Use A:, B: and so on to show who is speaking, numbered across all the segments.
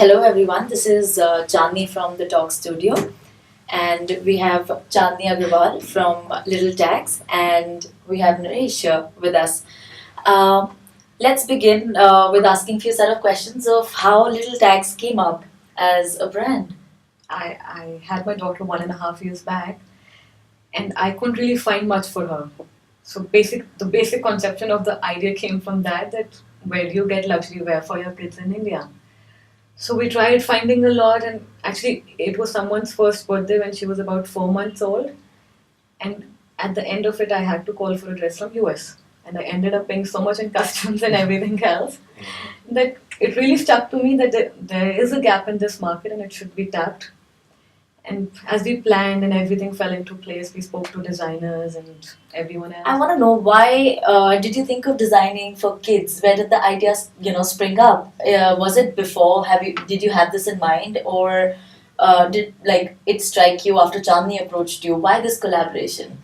A: Hello everyone, this is Chandni from the Talk Studio, and we have Chandni Agarwal from Little Tags, and we have Naresh with us. Uh, let's begin with asking a few set of questions of how Little Tags came up as a brand.
B: I had my daughter 1.5 years back, and I couldn't really find much for her. So the basic conception of the idea came from that where do you get luxury wear for your kids in India? So we tried finding a lot, and actually it was someone's first birthday when she was about 4 months old, and at the end of it I had to call for a dress from US, and I ended up paying so much in customs and everything else that it really stuck to me that there is a gap in this market and it should be tapped. And as we planned and everything fell into place, we spoke to designers and everyone else.
A: I want to know why did you think of designing for kids? Where did the ideas, spring up? Was it before? Did you have this in mind, or did it strike you after Chandni approached you? Why this collaboration?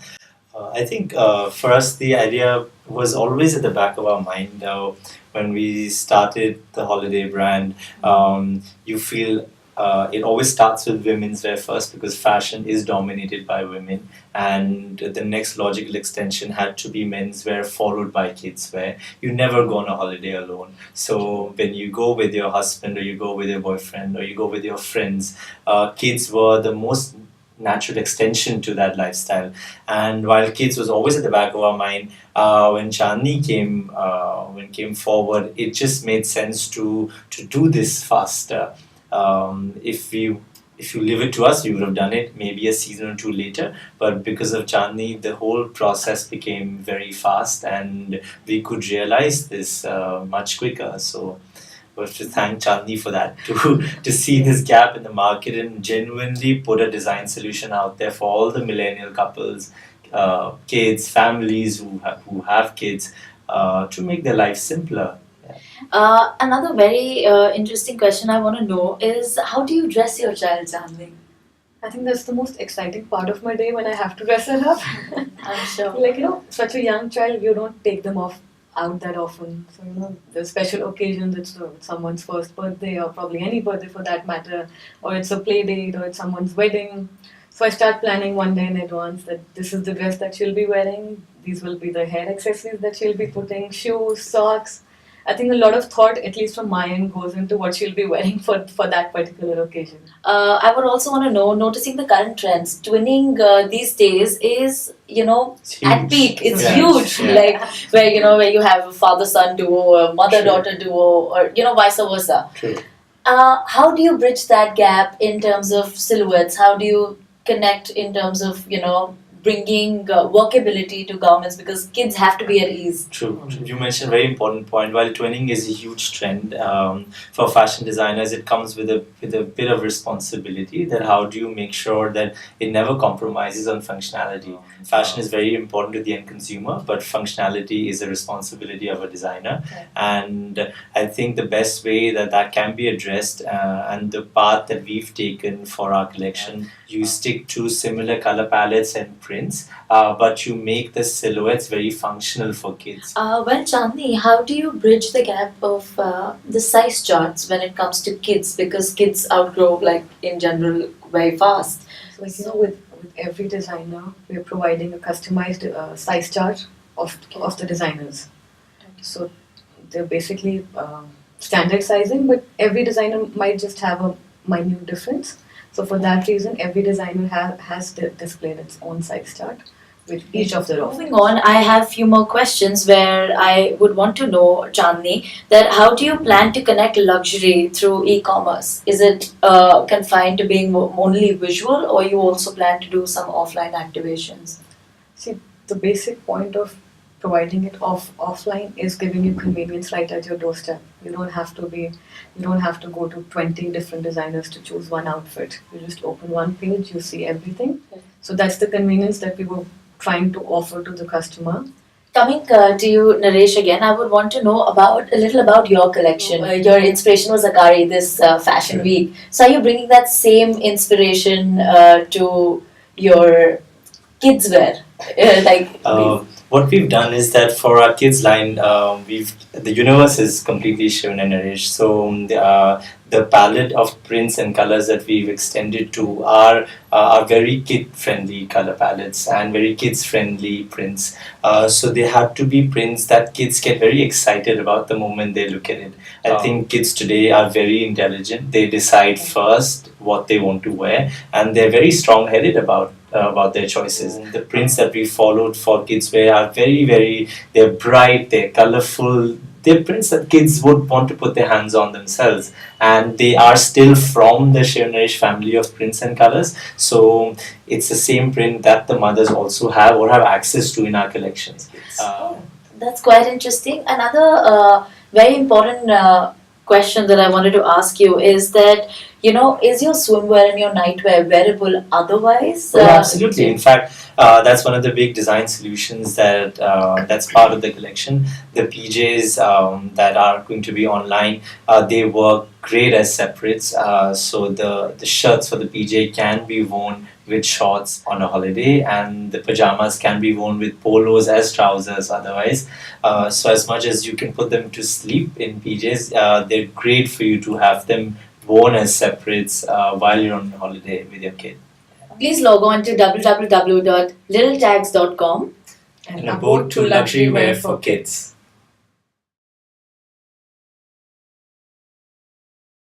C: I think for us, the idea was always at the back of our mind. When we started the holiday brand, you feel it always starts with women's wear first because fashion is dominated by women, and the next logical extension had to be menswear followed by kids wear. You never go on a holiday alone. So when you go with your husband or you go with your boyfriend or you go with your friends, kids were the most natural extension to that lifestyle. And while kids was always at the back of our mind, when Chandni came forward, it just made sense to do this faster. If you leave it to us, we would have done it maybe a season or two later. But because of Chandni, the whole process became very fast, and we could realize this much quicker. So we have to thank Chandni for that, to see this gap in the market and genuinely put a design solution out there for all the millennial couples, kids, families who have kids, to make their life simpler.
A: Another very interesting question I want to know is how do you dress your child, Chandni?
B: I think that's the most exciting part of my day when I have to dress her up.
A: I'm sure.
B: Such a young child, you don't take them out that often. So, there's special occasions, it's someone's first birthday or probably any birthday for that matter, or it's a play date or it's someone's wedding. So I start planning one day in advance that this is the dress that she'll be wearing, these will be the hair accessories that she'll be putting, shoes, socks. I think a lot of thought, at least from my end, goes into what she'll be wearing for that particular occasion.
A: I would also want to know, noticing the current trends, twinning these days is, at peak. It's huge.
C: Yeah.
A: Where you have a father-son duo, a mother-daughter duo, or, vice versa.
C: True.
A: How do you bridge that gap in terms of silhouettes? How do you connect in terms of, bringing workability to garments, because kids have to be at ease?
C: True. You mentioned a very important point. While twinning is a huge trend for fashion designers, it comes with a bit of responsibility. That how do you make sure that it never compromises on functionality? Fashion is very important to the end consumer, but functionality is a responsibility of a designer.
A: Okay.
C: And I think the best way that can be addressed, and the path that we've taken for our collection, you stick to similar color palettes and prints, but you make the silhouettes very functional for kids.
A: Well, Chandni, how do you bridge the gap of the size charts when it comes to kids? Because kids outgrow, in general, very fast.
B: So, with every designer, we're providing a customized size chart of the designers. So they're basically standard sizing, but every designer might just have a minute difference. So for that reason, every designer has displayed its own size chart with each of their own.
A: Moving on, I have a few more questions where I would want to know, Chandni, that how do you plan to connect luxury through e-commerce? Is it confined to being only visual, or you also plan to do some offline activations?
B: See, the basic point of providing it offline is giving you convenience right at your doorstep. You don't have to go to 20 different designers to choose one outfit. You just open one page, you see everything. So that's the convenience that we were trying to offer to the customer.
A: Coming to you, Naresh, again, I would want to know a little about your collection. Your inspiration was Akari this fashion week. So are you bringing that same inspiration to your kids wear?
C: what we've done is that for our kids line, the universe is completely Shiven and Narresh. So the palette of prints and colors that we've extended to are very kid friendly color palettes and very kids friendly prints. So they have to be prints that kids get very excited about the moment they look at it. I think kids today are very intelligent. They decide first what they want to wear, and they're very strong headed about their choices. And the prints that we followed for kids wear are they're bright, they're colorful. They're prints that kids would want to put their hands on themselves, and they are still from the Shiven Narresh family of prints and colors. So it's the same print that the mothers also have or have access to in our collections.
A: That's quite interesting. Another very important question that I wanted to ask you is that, is your swimwear and your nightwear wearable otherwise?
C: Oh, absolutely. In fact, that's one of the big design solutions that's part of the collection. The PJs that are going to be online, they work great as separates. So the shirts for the PJ can be worn with shorts on a holiday, and the pajamas can be worn with polos as trousers otherwise. So as much as you can put them to sleep in PJs, they're great for you to have them worn as separates while you're on holiday with your kid.
A: Please log on to www.littletags.com
C: And a boat to luxury wear for kids.